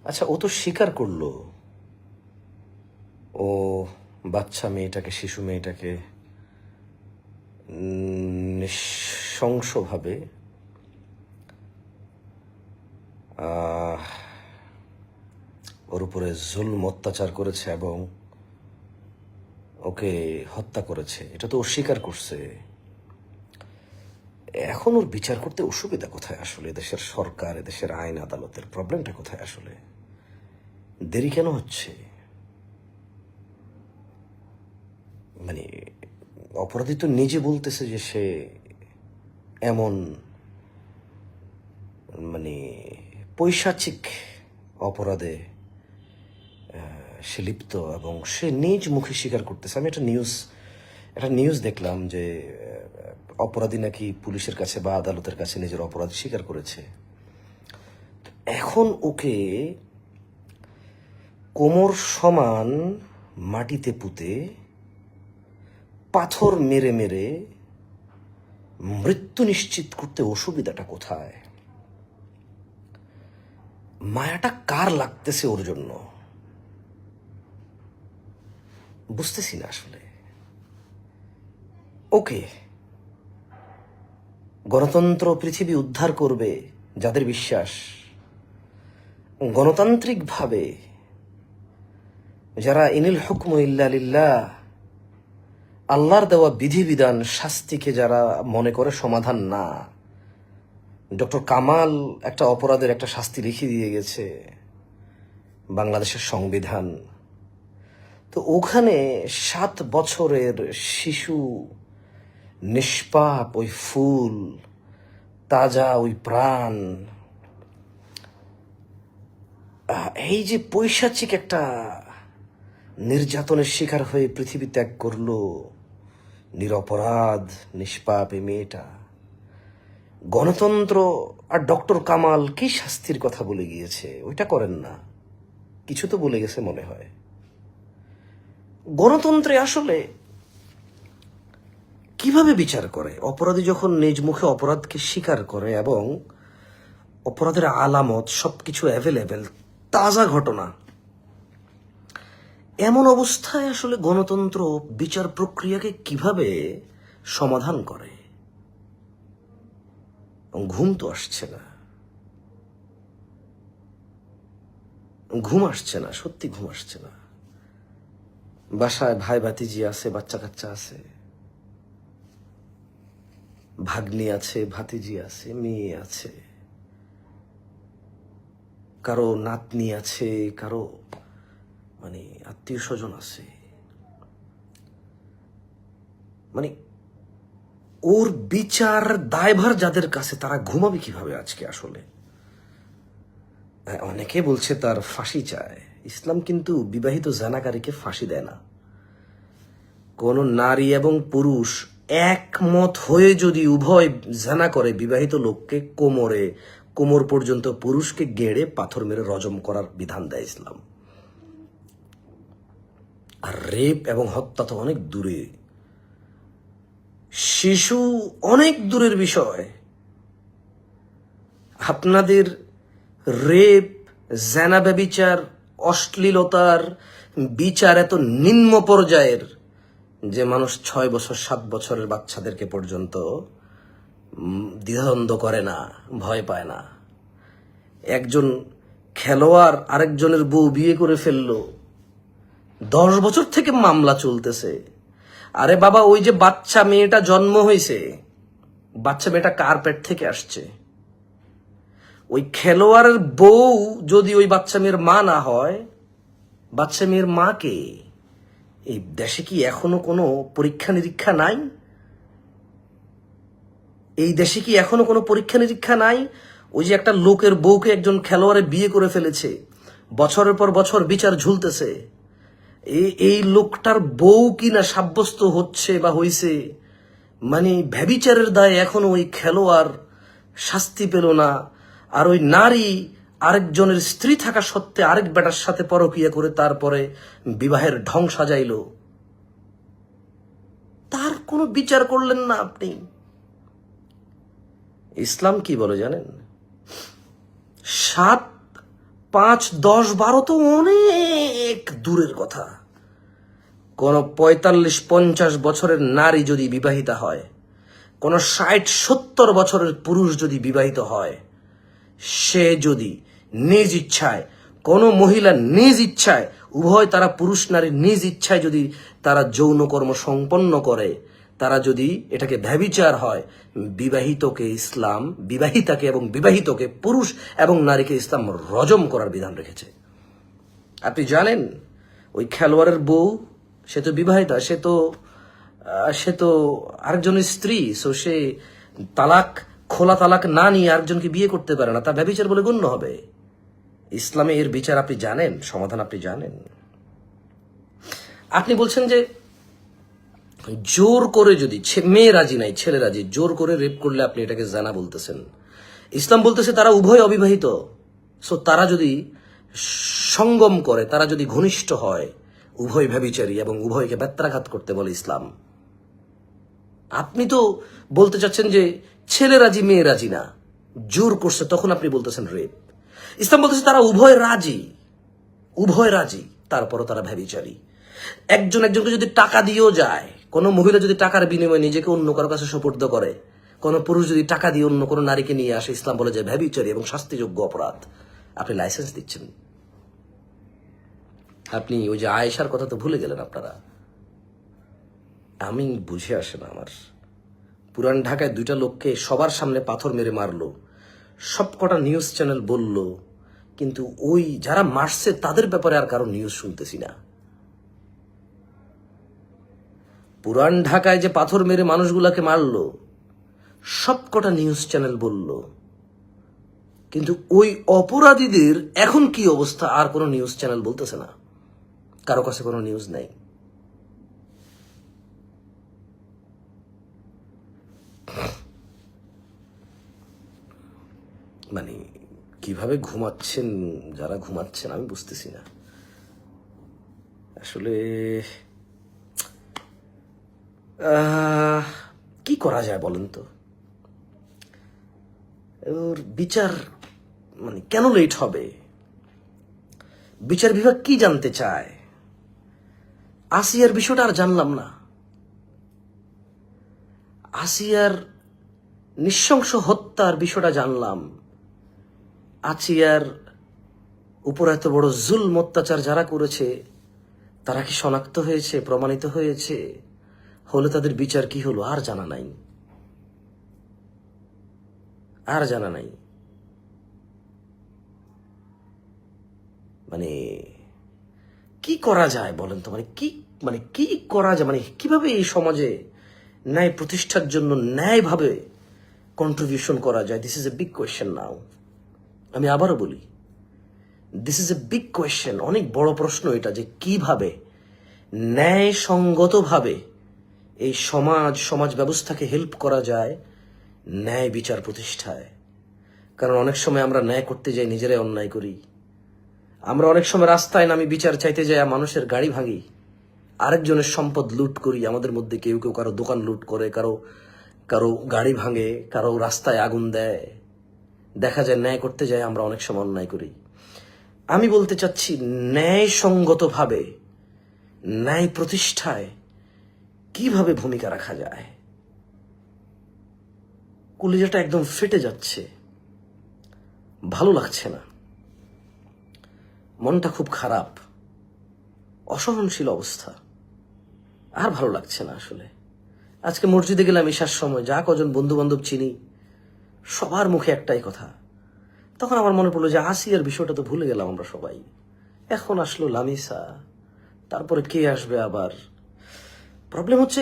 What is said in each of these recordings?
আচ্ছা, ও তো স্বীকার করলো ও বাচ্চা মেয়েটাকে, শিশু মেয়েটাকে নৃশংসভাবে ওর উপরে জুলম অত্যাচার করেছে এবং ওকে হত্যা করেছে। এটা তো ও স্বীকার করছে। এখন ওর বিচার করতে অসুবিধা কোথায় আসলে? দেশের সরকার, দেশের আইন আদালতের প্রবলেমটা কোথায় আসলে? দেরি কেন হচ্ছে? মানে অপরাধী তো নিজে বলতেছে যে সে এমন মানে পৈশাচিক অপরাধে সে লিপ্ত এবং সে নিজ মুখে স্বীকার করতেছে। আমি একটা নিউজ দেখলাম যে অপরাধী নাকি পুলিশের কাছে বা আদালতের কাছে নিজের অপরাধ স্বীকার করেছে। এখন ওকে কোমর সমান মাটিতে পুঁতে পাথর মেরে মেরে মৃত্যু নিশ্চিত করতে অসুবিধাটা কোথায়? মায়াটা কার লাগতেছে ওর জন্য বুঝতেছি না আসলে। ওকে, গণতন্ত্র পৃথিবী উদ্ধার করবে যাদের বিশ্বাস, গণতান্ত্রিকভাবে যারা ইনিল হুকমু ইল্লা লিল্লাহ, আল্লাহর দেওয়া বিধিবিধান শাস্তিকে যারা মনে করে সমাধান না। ডক্টর কামাল একটা অপরাধের একটা শাস্তি লিখে দিয়ে গেছে বাংলাদেশের সংবিধান। তো ওখানে 7 বছরের শিশু, নিষ্পাপ ওই ফুল, তাজা ওই প্রাণ, এই যে পৈশাচিক একটা নির্যাতনের শিকার হয়ে পৃথিবী ত্যাগ করলো, নিরপরাধ নিষ্পাপ এই মেয়েটা। গণতন্ত্র আর ডক্টর কামাল কি শাস্তির কথা বলে গিয়েছে, ওইটা করেন না, কিছু তো বলে গেছে মনে হয়। গণতন্ত্রে আসলে কিভাবে বিচার করে? অপরাধী যখন নিজ মুখে অপরাধকে স্বীকার করে এবং অপরাধের আলামত সবকিছু অ্যাভেলেবেল, তাজা ঘটনা, এমন অবস্থায় আসলে গণতন্ত্র বিচার প্রক্রিয়াকে কিভাবে সমাধান করে? ঘুম তো আসছে না, ঘুম আসছে না, সত্যি ঘুম আসছে না। বাসায় ভাই ভাতিজি আছে, বাচ্চা কাচ্চা আছে, ভাগ্নি আছে, ভাতিজি আছে, মেয়ে আছে, কারো নাতনি আছে, কারো মানে আত্মীয় স্বজন আছে। মানে ওর বিচার দায়ভার যাদের কাছে, তারা ঘুমাবে কিভাবে আজকে আসলে? অনেকে বলছে তার ফাঁসি চায়। ইসলাম কিন্তু বিবাহিত জানাকারীকে ফাঁসি দেয় না। কোন নারী এবং পুরুষ একমত হয়ে যদি উভয় জানা করে, বিবাহিত লোককে কোমর পর্যন্ত পুরুষকে গেড়ে পাথর মেরে রজম করার বিধান দেয় ইসলাম। আর রেপ এবং হত্যা তো অনেক দূরে, শিশু অনেক দূরের বিষয়। আপনাদের রেপ, জেনা ব্যভিচার, অশ্লীলতার বিচার এত নিম্ন পর্যায়ের যে মানুষ 6 বছর 7 বছরের বাচ্চাদেরকে পর্যন্ত দ্বিধাদ্বন্দ্ব করে না, ভয় পায় না। একজন খেলোয়াড় আরেকজনের বউ বিয়ে করে ফেললো, 10 বছর থেকে মামলা চলতেছে। আরে বাবা, ওই যে বাচ্চা মেয়েটা জন্ম হয়েছে, বাচ্চা মেয়েটা কার পেট থেকে আসছে? ওই খেলোয়াড়ের বউ যদি ওই বাচ্চা মেয়ের মা না হয়, বাচ্চা মেয়ের মা কে? এই দেশে কি এখনো কোনো পরীক্ষা নিরীক্ষা নাই? এই দেশে কি এখনো কোনো পরীক্ষা নিরীক্ষা নাই? ওই যে একটা লোকের বউকে একজন খেলোয়াড়ে বিয়ে করে ফেলেছে, বছরের পর বছর বিচার ঝুলতেছে, এই লোকটার বউ কিনা সাব্যস্ত হচ্ছে বা হইছে, মানে ব্যভিচারের দায়ে এখনো ওই খেলোয়াড় শাস্তি পেল না। আর ওই নারী আরেকজনের স্ত্রী থাকা সত্ত্বে আরেক বেটার সাথে পরকিয়া করে তারপরে বিবাহের ঢং সাজাইল, তার কোনো বিচার করলেন না আপনি। ইসলাম কি বলে জানেন? 7 5, 10, 12 তো অনেক দূরের কথা। কোন 45-50 বছরের নারী যদি বিবাহিতা হয়, কোন 60-70 বছরের পুরুষ যদি বিবাহিত হয়, সে যদি নিজ ইচ্ছায়, কোন মহিলা নিজ ইচ্ছায়, উভয় তারা পুরুষ নারী নিজ ইচ্ছায় যদি তারা যৌনকর্ম সম্পন্ন করে, তারা যদি এটাকে ব্যভিচার হয়, বিবাহিতকে ইসলাম, বিবাহিতাকে এবং বিবাহিতকে, পুরুষ এবং নারীকে ইসলাম রজম করার বিধান রেখেছে। আপনি জানেন ওই খেলোয়াড়ের বউ, সে তো বিবাহিতা, সে তো আরেকজনের স্ত্রী, সো সে খোলা তালাক না নিয়ে আরেকজনকে বিয়ে করতে পারে না, তা ব্যভিচার বলে গণ্য হবে। ইসলামে এর বিচার আপনি জানেন, সমাধান আপনি জানেন। আপনি বলছেন যে জোর করে যদি মেয়ে রাজি নাই, ছেলে রাজি, জোর করে রেপ করলে আপনি এটাকে জানা বলতেছেন। ইসলাম বলতেছে তারা উভয় অবিবাহিত, সো তারা যদি সঙ্গম করে, তারা যদি ঘনিষ্ঠ হয়, উভয় ব্যভিচারী এবং উভয়কে ব্যত্রাঘাত করতে বলে ইসলাম। আপনি তো বলতে চাচ্ছেন যে ছেলে রাজি মেয়ে রাজি না, জোর করছে, তখন আপনি বলতেছেন রেপ। ইসলাম বলতেছে তারা উভয় রাজি, তারপরও তারা ব্যভিচারী। একজনকে যদি টাকা দিয়েও যায়, কোন মহিলা যদি টাকার বিনিময়ে নিজেকে অন্য কারো কাছে সুপর্দ করে, কোন পুরুষ যদি টাকা দিয়ে অন্য কোন নারীকে নিয়ে আসে, ইসলাম বলে যে ব্যভিচারী এবং শাস্তিযোগ্য অপরাধ। আপনি লাইসেন্স দিচ্ছেন। আপনি ওই যে আয়েশার কথা তো ভুলে গেলেন আপনারা। আমি বুঝে আসে না আমার। পুরান ঢাকায় 2টা লোককে সবার সামনে পাথর মেরে মারলো, সবকটা নিউজ চ্যানেল বলল, কিন্তু ওই যারা মারছে তাদের ব্যাপারে আর কারো নিউজ শুনতেছি না। পুরান ঢাকায় যে পাথর মেরে মানুষগুলাকে মারলো, সবকটা নিউজ চ্যানেল বলল, কিন্তু ওই অপরাধীদের এখন কি অবস্থা আর কোনো নিউজ চ্যানেল বলতেছে না, কারো কাছে কোনো নিউজ নাই। মানে কিভাবে ঘুমাচ্ছেন যারা ঘুমাচ্ছেন আমি বুঝতেছি না আসলে। কি করা যায় বলেন তো? ওর বিচার মানে কেন লেট হবে? বিচার বিভাগ কি জানতে চায়? আসিয়ার বিষয়টা আর জানলাম না। আসিয়ার নৃশংস হত্যার বিষয়টা জানলাম। আসিয়ার উপর এত বড় জুলম অত্যাচার যারা করেছে তারা কি শনাক্ত হয়েছে, প্রমাণিত হয়েছে? হলে তাদের বিচার কি হলো আর জানা নাই, মানে কি করা যায় বলেন তো? মানে কি করা যায়, মানে কিভাবে এই সমাজে ন্যায় প্রতিষ্ঠার জন্য ন্যায়ভাবে কন্ট্রিবিউশন করা যায়? This is a big question now. আমি আবারও বলি, this is a big question, অনেক বড় প্রশ্ন এটা, যে কিভাবে ন্যায়সঙ্গতভাবে এই সমাজ ব্যবস্থাকে হেল্প করা যায় ন্যায় বিচার প্রতিষ্ঠায়। কারণ অনেক সময় আমরা ন্যায় করতে যাই নিজেরাই অন্যায় করি। আমরা অনেক সময় রাস্তায় নামি বিচার চাইতে যাই, মানুষের গাড়ি ভাঙি, আরেকজনের সম্পদ লুট করি। আমাদের মধ্যে কেউ কারো দোকান লুট করে, কারো গাড়ি ভাঙে, কারো রাস্তায় আগুন দেয়। দেখা যায় ন্যায় করতে যাই আমরা অনেক সময় অন্যায় করি। আমি বলতে চাচ্ছি ন্যায়সঙ্গতভাবে ন্যায় প্রতিষ্ঠায় কিভাবে ভূমিকা রাখা যায়। কলিজাটা একদম ফেটে যাচ্ছে, ভালো লাগছে না, মনটা খুব খারাপ, অসহনশীল অবস্থা, আর ভালো লাগছে না আসলে। আজকে মসজিদে গেলাম ঈশার সময়, যা কজন বন্ধু বান্ধব চিনি সবার মুখে একটাই কথা। তখন আমার মনে পড়লো যে আসিয়ার বিষয়টা তো ভুলে গেলাম আমরা সবাই। এখন আসলো লামিসা, তারপরে কে আসবে আবার? প্রবলেম হচ্ছে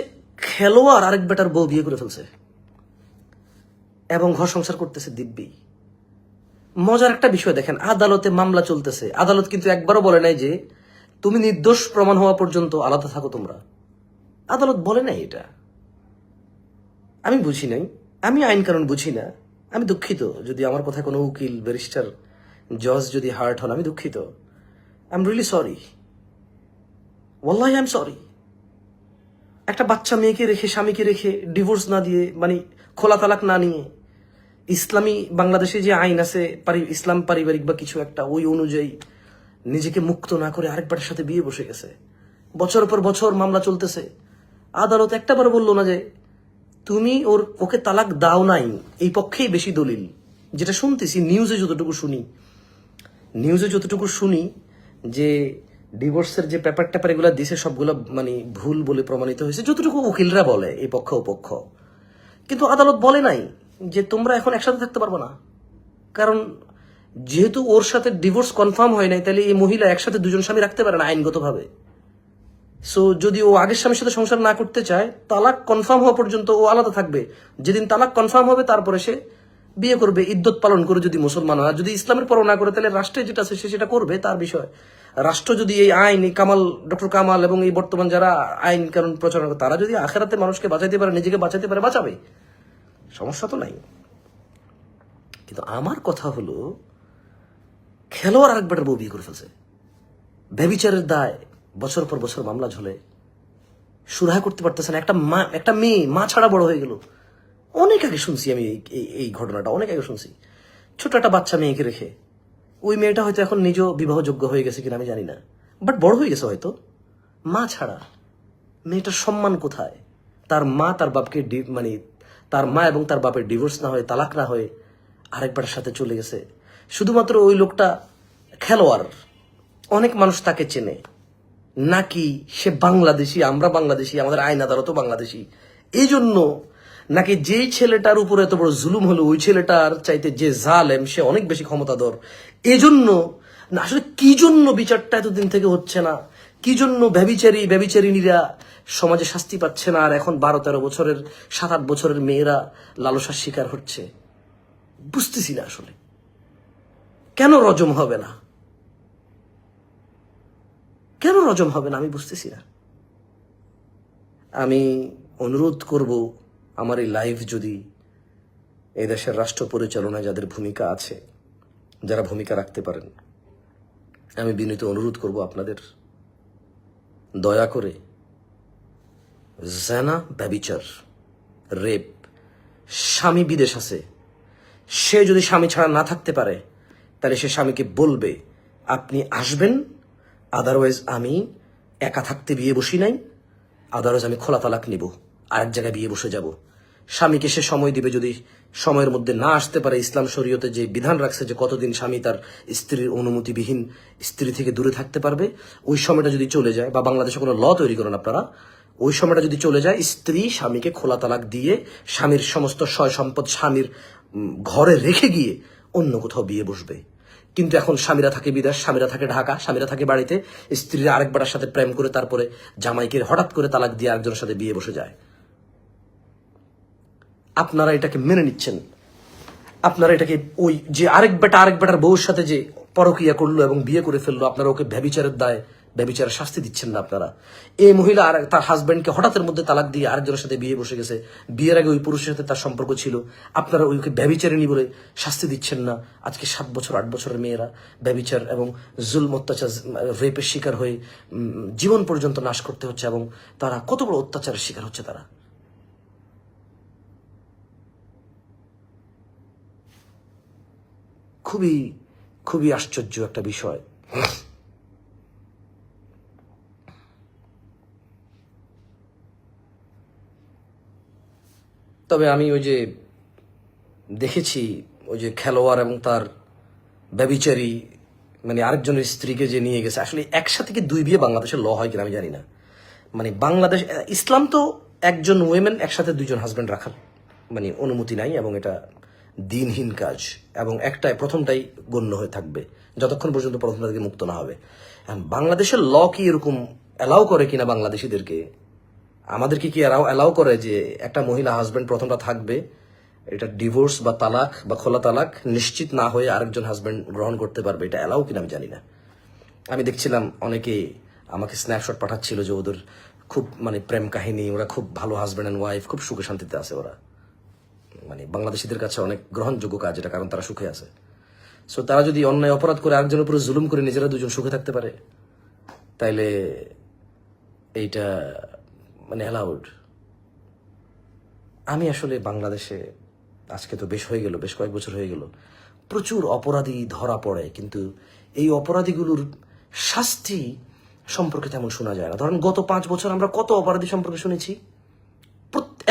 খেলোয়াড় আরেক বেটার বউ বিয়ে করে ফেলছে এবং ঘর সংসার করতেছে দিব্যি। মজার একটা বিষয় দেখেন, আদালতে মামলা চলতেছে, আদালত কিন্তু একবারও বলে নাই যে তুমি নির্দোষ প্রমাণ হওয়া পর্যন্ত আলাদা থাকো তোমরা। আদালত বলে নাই এটা। আমি বুঝি নাই, আমি আইন কানুন বুঝি না। আমি দুঃখিত যদি আমার কথা কোনো উকিল, ব্যারিস্টার, জজ যদি হার্ট হন, আমি দুঃখিত। আই এম রিয়েলি সরি, ওয়াল্লাহি আই এম সরি। একটা বাচ্চা মেয়েকে রেখে, স্বামীকে রেখে, ডিভোর্স না দিয়ে, মানে খোলা তালাক না নিয়ে ইসলামী বাংলাদেশে যে আইন আছে ইসলাম পারিবারিক বা কিছু একটা, ওই অনুযায়ী নিজেকে মুক্ত না করে আরেকবারের সাথে বিয়ে বসে গেছে। বছর পর বছর মামলা চলতেছে। আদালত একটাবার বললো না যে তুমি ওকে তালাক দাও নাই, এই পক্ষেই বেশি দলিল। যেটা শুনতেছি নিউজে যতটুকু শুনি যে ডিভোর্সের যে পেপার ট্যাপার এগুলো দিছে সবগুলো মানে ভুল বলে প্রমাণিত হয়েছে, যতটুকু উকিলরা বলে এই পক্ষ ও পক্ষ। কিন্তু আদালত বলে নাই যে তোমরা এখন একসাথে থাকতে পারবো না, কারণ যেহেতু ওর সাথে ডিভোর্স কনফার্ম হয় নাই, তাহলে এই মহিলা একসাথে দুজন স্বামী রাখতে পারে না আইনগতভাবে। সো যদি ও আগের স্বামীর সাথে সংসার না করতে চায়, তালাক কনফার্ম হওয়া পর্যন্ত ও আলাদা থাকবে। যেদিন তালাক কনফার্ম হবে তারপরে সে বিয়ে করবে, ইদ্যত পালন করে, যদি মুসলমান হয়। আর যদি ইসলামের পরও না করে, তাহলে রাষ্ট্রে যেটা আছে সে সেটা করবে, তার বিষয়। রাষ্ট্র যদি এই আইন, এই ডক্টর কামাল এবং এই বর্তমান যারা আইন কানুন প্রচার করে, তারা যদি আখেরাতে মানুষকে বাঁচাইতে পারে, নিজেকে বাঁচাইতে পারে, বাঁচাবে, সমস্যা তো নাই। কিন্তু আমার কথা হলো, খেলোয়াড় আরেকবার বউ বিয়ে করে ফেলছে, ব্যভিচারের দায়, বছর পর বছর মামলা ঝোলে, সুরাহা করতে পারতেছে না। একটা মেয়ে মা ছাড়া বড় হয়ে গেল। অনেক আগে শুনছি আমি এই ঘটনাটা, অনেক আগে শুনছি। ছোট একটা বাচ্চা মেয়েকে রেখে, ওই মেয়েটা হয়তো এখন নিজেও বিবাহযোগ্য হয়ে গেছে কিনা আমি জানি না, বাট বড় হয়ে গেছে হয়তো। মা ছাড়া মেয়েটার সম্মান কোথায়? তার মা তার বাপকে মানে তার মা এবং তার বাপের ডিভোর্স না হয়ে, তালাক না হয়ে আরেকবার সাথে চলে গেছে। শুধুমাত্র ওই লোকটা খেলোয়াড়, অনেক মানুষ তাকে চেনে, নাকি সে বাংলাদেশি, আমরা বাংলাদেশি, আমাদের আইন আদালতও বাংলাদেশি, এই জন্য নাকি যেই ছেলেটার উপরে এত বড় জুলুম হলো ওই ছেলেটার চাইতে যে জালেম সে অনেক বেশি ক্ষমতাধর, এজন্য না? আসলে কি জন্য বিচারটা এতদিন থেকে হচ্ছে না? কি জন্য ব্যভিচারিণীরা সমাজে শাস্তি পাচ্ছে না, আর এখন 12-13 বছরের, 7-8 বছরের মেয়েরা লালসার শিকার হচ্ছে? বুঝতেছি না আসলে কেন রজম হবে না, কেন রজম হবে না, আমি বুঝতেছি না। আমি অনুরোধ করব, আমার এই লাইভ যদি এই দেশের রাষ্ট্র পরিচালনায় যাদের ভূমিকা আছে, যারা ভূমিকা রাখতে পারেন, আমি বিনীত অনুরোধ করব আপনাদের, দয়া করে জানা, ব্যভিচার, রেপ, স্বামী বিদেশ আছে, সে যদি স্বামী ছাড়া না থাকতে পারে, তাহলে সে স্বামীকে বলবে আপনি আসবেন, আদারওয়াইজ আমি একা থাকতে বিয়ে বসি নাই, আদারওয়াইজ আমি খোলা তালাক নিব, আরেক জায়গায় বিয়ে বসে যাব। স্বামীকে সে সময় দিবে, যদি সময়ের মধ্যে না আসতে পারে, ইসলাম শরীয়তে যে বিধান রাখছে যে কতদিন স্বামী তার স্ত্রীর অনুমতিবিহীন স্ত্রী থেকে দূরে থাকতে পারবে, ওই সময়টা যদি চলে যায়, বা বাংলাদেশে কোনো ল তৈরি করেন আপনারা, ওই সময়টা যদি চলে যায়, স্ত্রী স্বামীকে খোলা তালাক দিয়ে স্বামীর সমস্ত সয় সম্পদ স্বামীর ঘরে রেখে গিয়ে অন্য কোথাও বিয়ে বসবে। কিন্তু এখন স্বামীরা থাকে বিদেশ, স্বামীরা থাকে ঢাকা, স্বামীরা থাকে বাড়িতে, স্ত্রীরা আরেকবারের সাথে প্রেম করে তারপরে জামাইকে হঠাৎ করে তালাক দিয়ে আরেকজনের সাথে বিয়ে বসে যায়। আপনারা এটাকে মেনে নিচ্ছেন, আপনারা এটাকে ওই যে আরেক বেটার বউর সাথে যে পরকিয়া করলো এবং বিয়ে করে ফেললো, আপনারা ওকে ব্যভিচারের দায়, ব্যভিচারের শাস্তি দিচ্ছেন না আপনারা। এই মহিলা আর তার হাজবেন্ডকে হঠাৎের মধ্যে তালাক দিয়ে আরেকজনের সাথে বিয়ে বসে গেছে, বিয়ের আগে ওই পুরুষের সাথে তার সম্পর্ক ছিল, আপনারা ওইকে ব্যভিচারিণী বলে শাস্তি দিচ্ছেন না। আজকে 7 বছর 8 বছরের মেয়েরা ব্যভিচার এবং জুলম, অত্যাচার, রেপের শিকার হয়ে জীবন পর্যন্ত নাশ করতে হচ্ছে, এবং তারা কত বড় অত্যাচারের শিকার হচ্ছে। তারা খুবই খুবই আশ্চর্য একটা বিষয়। তবে আমি ওই যে দেখেছি, ওই যে খেলোয়াড় এবং তার ব্যভিচারী মানে আরেকজনের স্ত্রীকে যে নিয়ে গেছে, আসলে একসাথে কি 2 বিয়ে বাংলাদেশের ল হয় কিনা আমি জানি না। মানে বাংলাদেশ, ইসলাম তো একজন ওয়েমেন একসাথে 2জন হাজবেন্ড রাখার মানে অনুমতি নাই, এবং এটা দিনহীন কাজ, এবং প্রথমটাই গণ্য হয়ে থাকবে যতক্ষণ পর্যন্ত প্রথমটা থেকে মুক্ত না হবে। বাংলাদেশের ল কি এরকম অ্যালাউ করে কিনা বাংলাদেশিদেরকে, আমাদেরকে কি অ্যালাউ করে যে একটা মহিলা হাজবেন্ড প্রথমটা থাকবে, এটা ডিভোর্স বা তালাক বা খোলা তালাক নিশ্চিত না হয়ে আরেকজন হাজবেন্ড গ্রহণ করতে পারবে, এটা অ্যালাউ কিনা আমি জানি না। আমি দেখছিলাম অনেকে আমাকে স্ন্যাপশট পাঠাচ্ছিল যে ওদের খুব মানে প্রেম কাহিনী, ওরা খুব ভালো হাজবেন্ড অ্যান্ড ওয়াইফ, খুব সুখে শান্তিতে আছে ওরা। মানে বাংলাদেশিদের কাছে অনেক গ্রহণযোগ্য কাজ এটা, কারণ তারা সুখে আছে। সো তারা যদি অন্যায় অপরাধ করে আরেকজনের উপরে জুলুম করে নিজেরা 2জন সুখে থাকতে পারে, তাইলে এইটা মানে অ্যালাউড। আমি আসলে বাংলাদেশে আজকে তো বেশ হয়ে গেল, বেশ কয়েক বছর হয়ে গেল, প্রচুর অপরাধী ধরা পড়ে, কিন্তু এই অপরাধীগুলোর শাস্তি সম্পর্কে তেমন শোনা যায় না। ধরেন গত 5 বছর আমরা কত অপরাধী সম্পর্কে শুনেছি?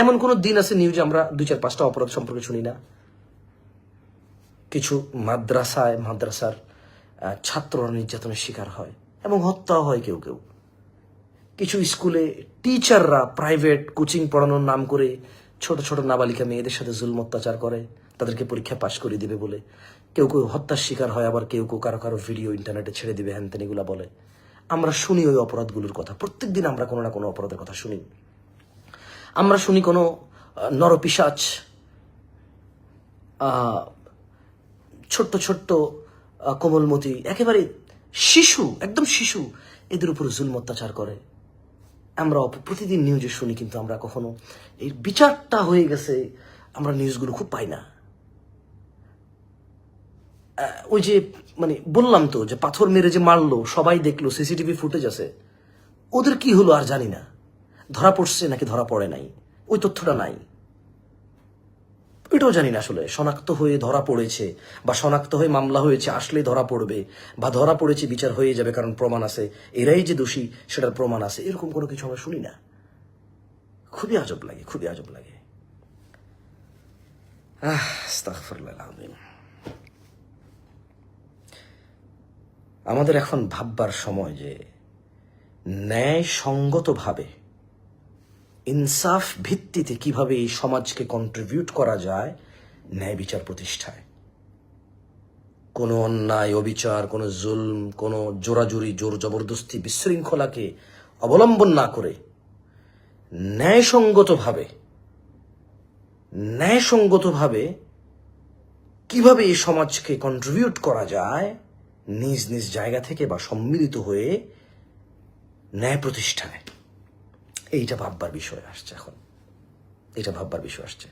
এমন কোনো দিন আছে নিউজে আমরা 2-4-5টা অপরাধ সম্পর্কে শুনি না? কিছু মাদ্রাসার ছাত্ররা নির্যাতনের শিকার হয় এবং হত্যাও হয় কেউ কেউ। কিছু স্কুলে টিচাররা প্রাইভেট কোচিং পড়ানোর নাম করে ছোট ছোট নাবালিকা মেয়েদের সাথে জুলম অত্যাচার করে, তাদেরকে পরীক্ষা পাশ করে দিবে বলে। কেউ কেউ হত্যার শিকার হয়, আবার কেউ কেউ কারো কারো ভিডিও ইন্টারনেটে ছেড়ে দিবে, হ্যান এগুলা বলে। আমরা শুনি ওই অপরাধগুলোর কথা, প্রত্যেকদিন আমরা কোনো না কোনো অপরাধের কথা শুনি। আমরা শুনি কোনো নরপিশাচ ছোট্ট ছোট্ট কোমলমতি একেবারে শিশু, একদম শিশু, এদের উপর জুলম অত্যাচার করে। আমরা প্রতিদিন নিউজে শুনি, কিন্তু আমরা কখনো এই বিচারটা হয়ে গেছে, আমরা নিউজগুলো খুব পাই না। ওই যে মানে বললাম তো যে পাথর মেরে যে মারলো, সবাই দেখলো, সিসিটিভি ফুটেজ আছে, ওদের কি হলো আর জানি না। ধরা পড়ছে নাকি ধরা পড়ে নাই, ওই তথ্যটা নাই, এটাও জানি না আসলে। শনাক্ত হয়ে ধরা পড়েছে বা শনাক্ত হয়ে মামলা হয়েছে, আসলেই ধরা পড়বে, বা ধরা পড়েছে বিচার হয়ে যাবে কারণ প্রমাণ আছে, এরাই যে দোষী সেটার প্রমাণ আছে, এরকম কোনো কিছু আমরা শুনি না। খুবই আজব লাগে, খুবই আজব লাগে। আস্তাগফিরুল্লাহ আযীম। আমাদের এখন ভাববার সময় যে ন্যায়সঙ্গতভাবে ইনসাফ ভিত্তিতে কিভাবে এই সমাজকে কন্ট্রিবিউট করা যায় ন্যায় বিচার প্রতিষ্ঠায়। কোনো অন্যায়, অবিচার, কোনো জুলম, কোনো জোরাজুরি, জোর জবরদস্তি, বিশৃঙ্খলাকে অবলম্বন না করে ন্যায়সঙ্গতভাবে কিভাবে এই সমাজকে কন্ট্রিবিউট করা যায় নিজ নিজ জায়গা থেকে বা সম্মিলিত হয়ে ন্যায় প্রতিষ্ঠায়, এইটা ভাববার বিষয় আসছে এখন, এটা ভাববার বিষয় আসছে।